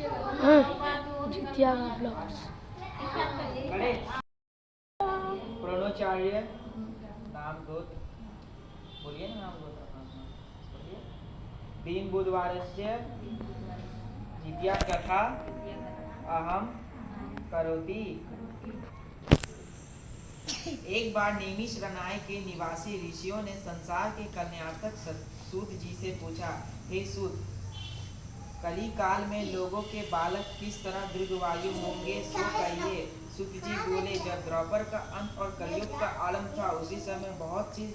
जितिया का ब्लॉग्स। प्रणोचार्य नाम गोत्र बोलिए ना, नाम गोत्र बोलिए। दीन बुधवारस्य जितिया कथा अहम करोति। एक बार नैमिषारण्य के निवासी ऋषियों ने संसार के कल्याणार्थक सूत जी से पूछा, हे सूत, कली काल में लोगों के बालक किस तरह दीर्घायु होंगे, सो कहिए। सूत जी बोले, जब द्वापर का अंत और कलयुग का आरंभ था, उसी समय बहुत सी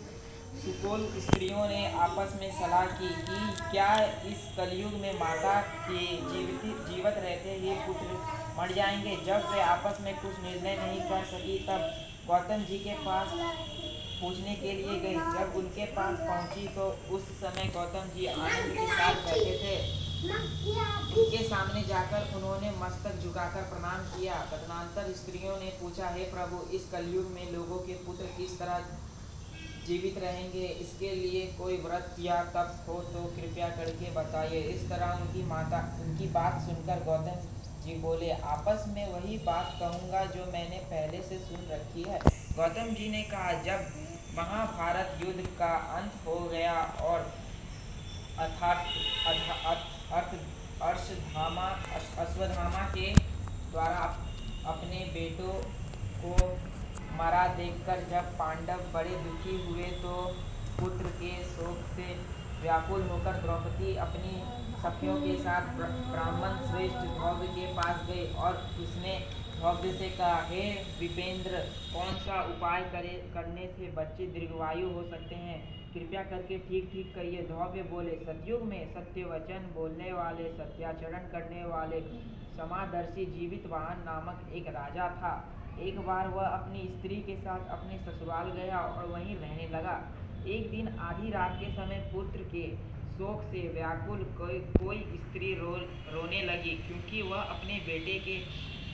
सुकोल स्त्रियों ने आपस में सलाह की कि क्या इस कलयुग में माता के जीवित रहते ही पुत्र मर जाएंगे। जब वे आपस में कुछ निर्णय नहीं कर सकी, तब गौतम जी के पास पूछने के लिए गई। जब उनके पास पहुंची तो उस समय गौतम जी आनंद के साथ बैठे थे। उनके सामने जाकर उन्होंने मस्तक झुकाकर प्रणाम किया। तदनंतर स्त्रियों ने पूछा, हे प्रभु, इस कलयुग में लोगों के पुत्र किस तरह जीवित रहेंगे, इसके लिए कोई व्रत या तप हो तो कृपया करके बताइए। इस तरह उनकी बात सुनकर गौतम जी बोले, आपस में वही बात कहूँगा जो मैंने पहले से सुन रखी है। गौतम जी ने कहा, जब महाभारत युद्ध का अंत हो गया और अश्वत्थामा के द्वारा अपने बेटों को मरा देखकर जब पांडव बड़े दुखी हुए, तो पुत्र के शोक से व्याकुल होकर द्रौपदी अपनी सखियों के साथ ब्राह्मण श्रेष्ठ धौम्य के पास गई और उसने धौम्य से कहा, हे विपेंद्र, कौन सा उपाय करने से बच्चे दीर्घायु हो सकते हैं, कृपया करके ठीक ठीक कहिए। धौम्य बोले, सतयुग में सत्य वचन बोलने वाले, सत्याचरण करने वाले समादर्शी जीवितवाहन नामक एक राजा था। एक बार वह अपनी स्त्री के साथ अपने ससुराल गया और वहीं रहने लगा। एक दिन आधी रात के समय पुत्र के शोक से व्याकुल कोई स्त्री रोने लगी, क्योंकि वह अपने बेटे के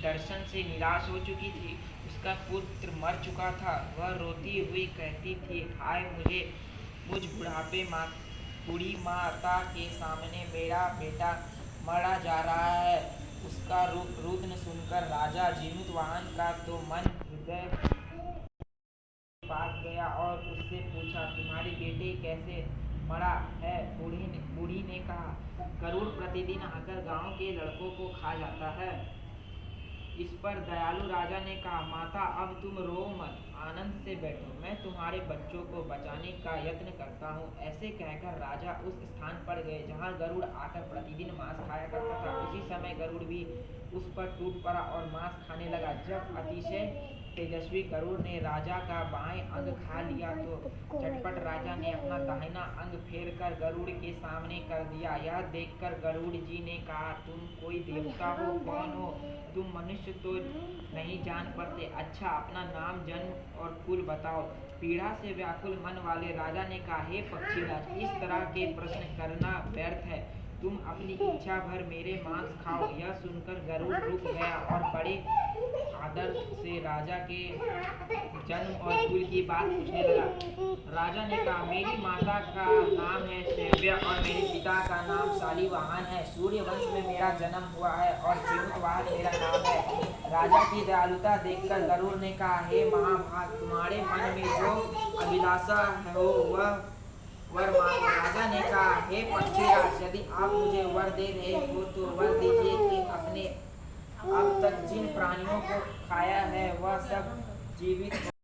दर्शन से निराश हो चुकी थी। उसका पुत्र मर चुका था। वह रोती हुई कहती थी, हाय मुझ बूढ़ी माता के सामने मेरा बेटा मरा जा रहा है। उसका रुदन सुनकर राजा जीवितवाहन का तो मन हृदय पास गया और उससे पूछा, तुम्हारे बेटे कैसे मरा है। बूढ़ी ने कहा, गरुड़ प्रतिदिन आकर गांव के लड़कों को खा जाता है। इस पर दयालु राजा ने कहा, माता, अब तुम रो मत, आनंद से बैठो, मैं तुम्हारे बच्चों को बचाने का यत्न करता हूँ। ऐसे कहकर राजा उस स्थान पर गए जहाँ गरुड़ आकर प्रतिदिन मांस खाया करता था। उसी समय गरुड़ भी उस पर टूट पड़ा और मांस खाने लगा। जब अतिशय तेजस्वी गरुड़ ने राजा का बाएं अंग खा लिया, तो चटपट राजा ने अपना दाहिना अंग फेर कर गरुड़ के सामने कर दिया। यह देखकर गरुड़ जी ने कहा, तुम कोई देवता हो, कौन हो तुम, मनुष्य तो नहीं जान पड़ते। अच्छा, अपना नाम, जन्म और कुल बताओ। पीड़ा से व्याकुल मन वाले राजा ने कहा, हे पक्षीराज, इस तरह के प्रश्न करना व्यर्थ है, तुम अपनी इच्छा भर मेरे मांस खाओ। यह सुनकर गरुड़ रुक गया और बड़े आदर से राजा के जन्म और कुल की बात पूछने लगा। राजा ने कहा, मेरी माता का नाम है शैव्य और मेरे पिता का नाम शालिवाहन है। सूर्य वंश में मेरा जन्म हुआ है और जीवितवाहन मेरा नाम है। राजा की दयालुता देखकर गरुड़ ने कहा, हे महाभाग, तुम्हारे मन में जो अभिलाषा हो वह वर मांगो। राजा ने कहा, हे पक्षीराज, यदि आप मुझे वर दे रहे हो तो वर दीजिए कि अपने अब तक जिन प्राणियों को खाया है वह सब जीवित